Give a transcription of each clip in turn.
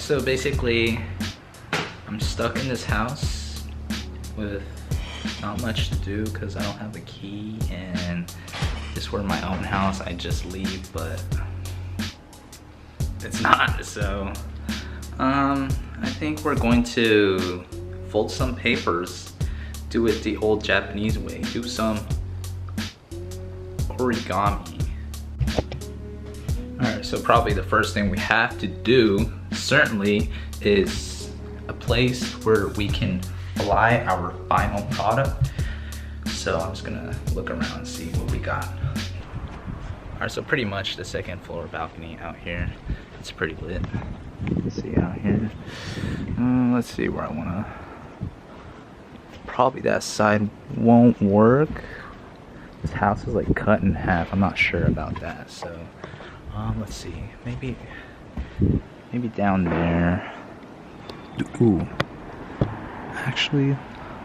So basically, I'm stuck in this house with not much to do because I don't have a key, and this were my own house, I just leave, but it's not. So I think we're going to fold some papers, do it the old Japanese way, do some origami. Alright, so probably the first thing we have to do, certainly, is a place where we can fly our final product. So I'm just gonna look around and see what we got. Alright, so pretty much the second floor balcony out here. It's pretty lit. Let's see out here. Let's see where I wanna. Probably that side won't work. This house is like cut in half. I'm not sure about that. So let's see. Maybe down there. Ooh. Actually,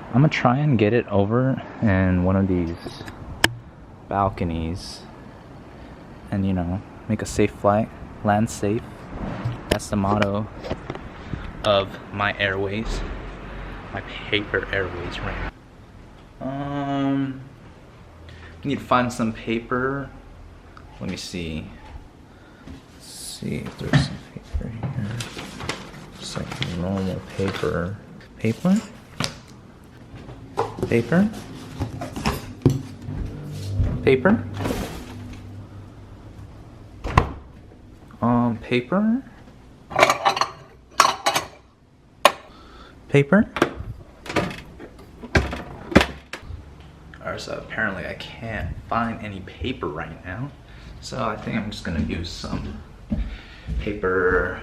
I'm gonna try and get it over in one of these balconies, and you know, make a safe flight, land safe. That's the motto of my airways, my paper airways, right? We need to find some paper. Let me see. Let's see if there's some paper here. Just like normal paper. Paper? Paper? Paper? Paper? Paper? Alright, so apparently I can't find any paper right now. So I think I'm just gonna use some paper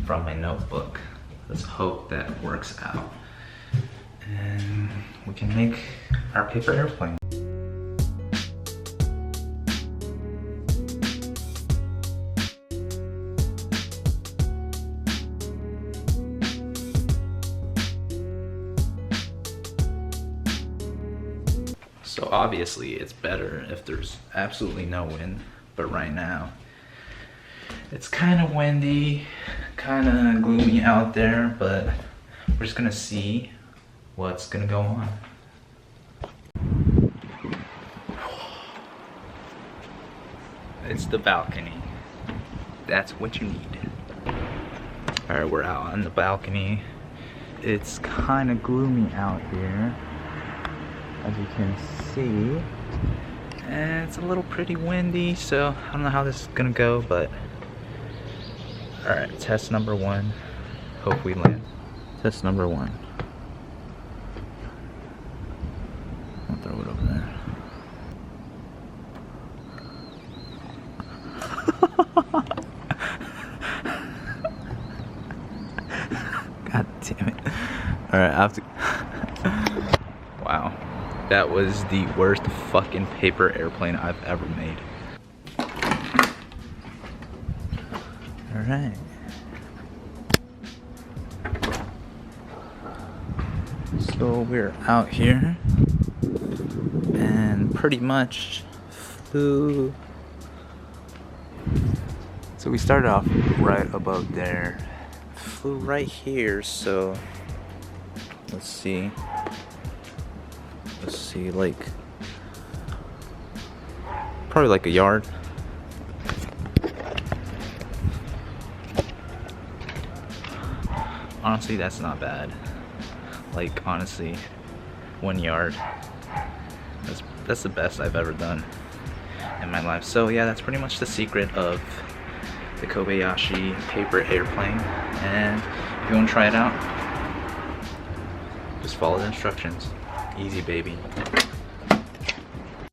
from my notebook. Let's hope that works out. And we can make our paper airplane. So obviously it's better if there's absolutely no wind, but right now it's kind of windy, kind of gloomy out there, but we're just gonna see what's gonna go on. It's the balcony. That's what you need. Alright, we're out on the balcony. It's kind of gloomy out here, as you can see. And it's a little pretty windy, so I don't know how this is gonna go, but alright, test number one. Hope we land. Test number one. I'll throw it over there. God damn it. Alright, I have to. Wow. That was the worst fucking paper airplane I've ever made. Alright. So we're out here and pretty much flew. So we started off right above there. Flew right here, so let's see. Let's see, like probably like a yard. Honestly, that's not bad. Like honestly, 1 yard. That's the best I've ever done in my life. So yeah, that's pretty much the secret of the Kobayashi paper airplane. And if you want to try it out, just follow the instructions. Easy, baby.